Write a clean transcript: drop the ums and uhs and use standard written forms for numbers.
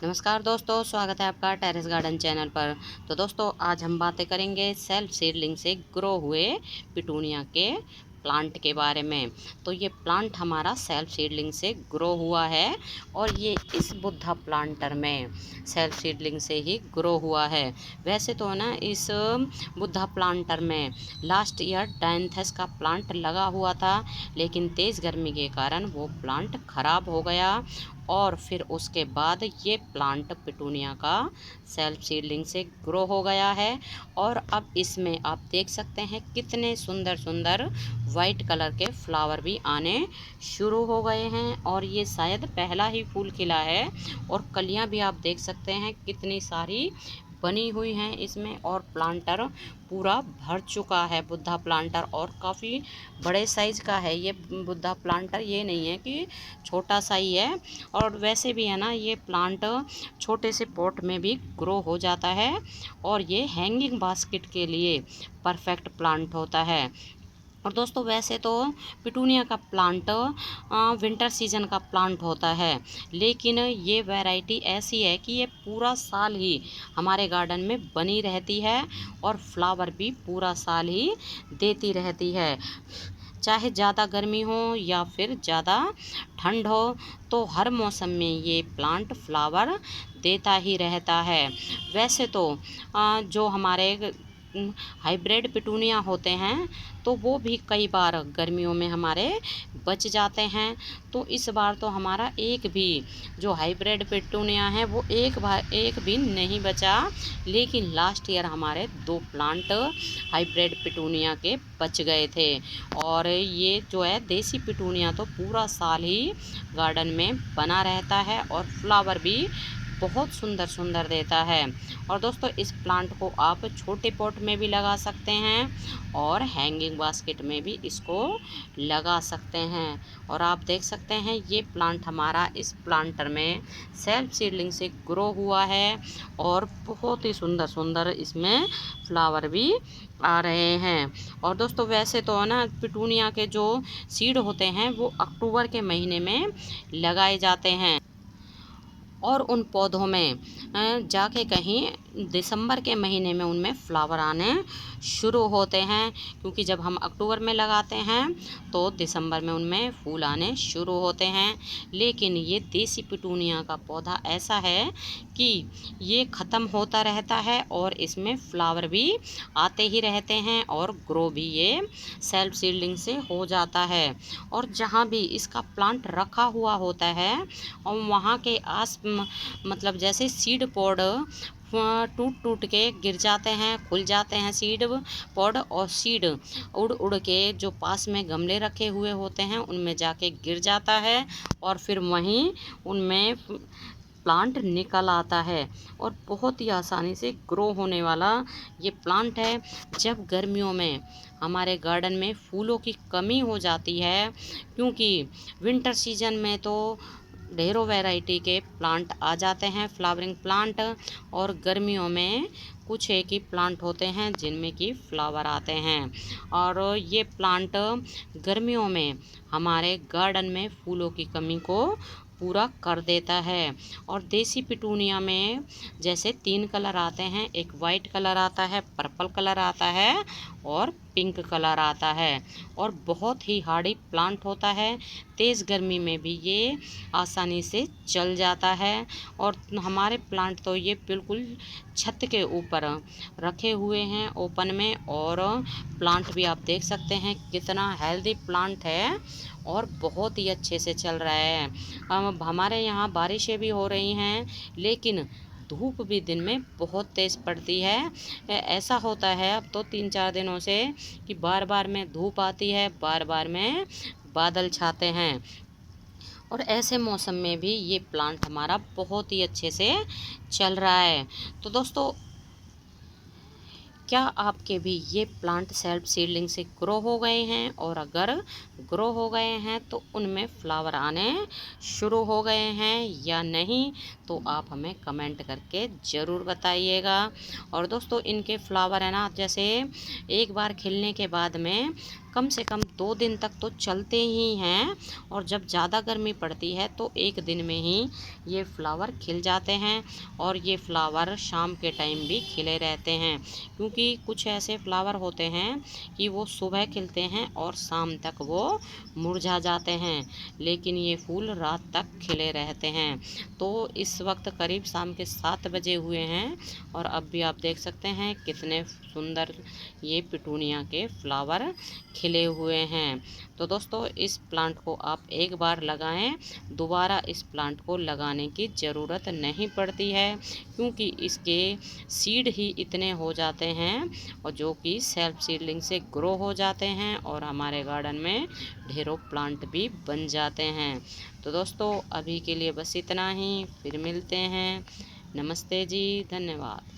नमस्कार दोस्तों, स्वागत है आपका टेरेस गार्डन चैनल पर। तो दोस्तों आज हम बातें करेंगे सेल्फ सीडलिंग से ग्रो हुए पिटूनिया के प्लांट के बारे में। तो ये प्लांट हमारा सेल्फ सीडलिंग से ग्रो हुआ है और ये इस बुद्धा प्लांटर में सेल्फ सीडलिंग से ही ग्रो हुआ है। वैसे तो ना इस बुद्धा प्लांटर में लास्ट ईयर डायंथस का प्लांट लगा हुआ था, लेकिन तेज़ गर्मी के कारण वो प्लांट ख़राब हो गया और फिर उसके बाद ये प्लांट पिटूनिया का सेल्फ सीडलिंग से ग्रो हो गया है। और अब इसमें आप देख सकते हैं कितने सुंदर सुंदर वाइट कलर के फ्लावर भी आने शुरू हो गए हैं और ये शायद पहला ही फूल खिला है। और कलियां भी आप देख सकते हैं कितनी सारी बनी हुई हैं इसमें, और प्लांटर पूरा भर चुका है बुद्धा प्लांटर, और काफ़ी बड़े साइज़ का है ये बुद्धा प्लांटर। ये नहीं है कि छोटा सा ही है। और वैसे भी है ना, ये प्लांट छोटे से पॉट में भी ग्रो हो जाता है और ये हैंगिंग बास्केट के लिए परफेक्ट प्लांट होता है। और दोस्तों वैसे तो पिटूनिया का प्लांट विंटर सीजन का प्लांट होता है, लेकिन ये वैरायटी ऐसी है कि ये पूरा साल ही हमारे गार्डन में बनी रहती है और फ्लावर भी पूरा साल ही देती रहती है। चाहे ज़्यादा गर्मी हो या फिर ज़्यादा ठंड हो, तो हर मौसम में ये प्लांट फ्लावर देता ही रहता है। वैसे तो जो हमारे हाइब्रिड पिटूनिया होते हैं तो वो भी कई बार गर्मियों में हमारे बच जाते हैं। तो इस बार तो हमारा एक भी जो हाइब्रिड पिटूनिया है वो एक भी नहीं बचा, लेकिन लास्ट ईयर हमारे 2 प्लांट हाइब्रिड पिटूनिया के बच गए थे। और ये जो है देसी पिटूनिया तो पूरा साल ही गार्डन में बना रहता है और फ्लावर भी बहुत सुंदर सुंदर देता है। और दोस्तों इस प्लांट को आप छोटे पॉट में भी लगा सकते हैं और हैंगिंग बास्केट में भी इसको लगा सकते हैं। और आप देख सकते हैं ये प्लांट हमारा इस प्लांटर में सेल्फ सीडलिंग से ग्रो हुआ है और बहुत ही सुंदर सुंदर इसमें फ्लावर भी आ रहे हैं। और दोस्तों वैसे तो ना पिटूनिया के जो सीड होते हैं वो अक्टूबर के महीने में लगाए जाते हैं और उन पौधों में जाके कहीं दिसंबर के महीने में उनमें फ्लावर आने शुरू होते हैं, क्योंकि जब हम अक्टूबर में लगाते हैं तो दिसंबर में उनमें फूल आने शुरू होते हैं। लेकिन ये देसी पिटूनिया का पौधा ऐसा है कि ये ख़त्म होता रहता है और इसमें फ्लावर भी आते ही रहते हैं और ग्रो भी ये सेल्फ सीडलिंग से हो जाता है। और जहाँ भी इसका प्लांट रखा हुआ होता है और वहाँ के मतलब जैसे सीड पॉड टूट टूट के गिर जाते हैं, खुल जाते हैं सीड पॉड, और सीड उड़ उड़ के जो पास में गमले रखे हुए होते हैं उनमें जाके गिर जाता है और फिर वहीं उनमें प्लांट निकल आता है। और बहुत ही आसानी से ग्रो होने वाला ये प्लांट है। जब गर्मियों में हमारे गार्डन में फूलों की कमी हो जाती है, क्योंकि विंटर सीजन में तो ढेरों वैरायटी के प्लांट आ जाते हैं फ्लावरिंग प्लांट, और गर्मियों में कुछ एक ही प्लांट होते हैं जिनमें कि फ्लावर आते हैं। और ये प्लांट गर्मियों में हमारे गार्डन में फूलों की कमी को पूरा कर देता है। और देसी पिटूनिया में जैसे 3 कलर आते हैं, एक वाइट कलर आता है, पर्पल कलर आता है और पिंक कलर आता है, और बहुत ही हार्डी प्लांट होता है। तेज़ गर्मी में भी ये आसानी से चल जाता है। और हमारे प्लांट तो ये बिल्कुल छत के ऊपर रखे हुए हैं ओपन में, और प्लांट भी आप देख सकते हैं कितना हेल्दी प्लांट है और बहुत ही अच्छे से चल रहा है। अब हमारे यहाँ बारिशें भी हो रही हैं, लेकिन धूप भी दिन में बहुत तेज़ पड़ती है। ऐसा होता है अब तो 3-4 दिनों से कि बार बार में धूप आती है, बार बार में बादल छाते हैं। और ऐसे मौसम में भी ये प्लांट हमारा बहुत ही अच्छे से चल रहा है। तो दोस्तों क्या आपके भी ये प्लांट सेल्फ सीडलिंग से ग्रो हो गए हैं? और अगर ग्रो हो गए हैं तो उनमें फ्लावर आने शुरू हो गए हैं या नहीं? तो आप हमें कमेंट करके ज़रूर बताइएगा। और दोस्तों इनके फ्लावर है ना, जैसे एक बार खिलने के बाद में कम से कम 2 दिन तक तो चलते ही हैं, और जब ज़्यादा गर्मी पड़ती है तो 1 दिन में ही ये फ्लावर खिल जाते हैं। और ये फ्लावर शाम के टाइम भी खिले रहते हैं, क्योंकि कुछ ऐसे फ्लावर होते हैं कि वो सुबह खिलते हैं और शाम तक वो मुरझा जाते हैं, लेकिन ये फूल रात तक खिले रहते हैं। तो इस वक्त करीब शाम के 7 बजे हुए हैं, और अब भी आप देख सकते हैं कितने सुंदर ये पिटूनिया के फ्लावर खिले हुए हैं। तो दोस्तों, इस प्लांट को आप एक बार लगाएं, दोबारा इस प्लांट को लगाने की ज़रूरत नहीं पड़ती है, क्योंकि इसके सीड ही इतने हो जाते हैं और जो कि सेल्फ सीडलिंग से ग्रो हो जाते हैं, और हमारे गार्डन में ढेरों प्लांट भी बन जाते हैं। तो दोस्तों, अभी के लिए बस इतना ही, फिर मिलते हैं। नमस्ते जी, धन्यवाद।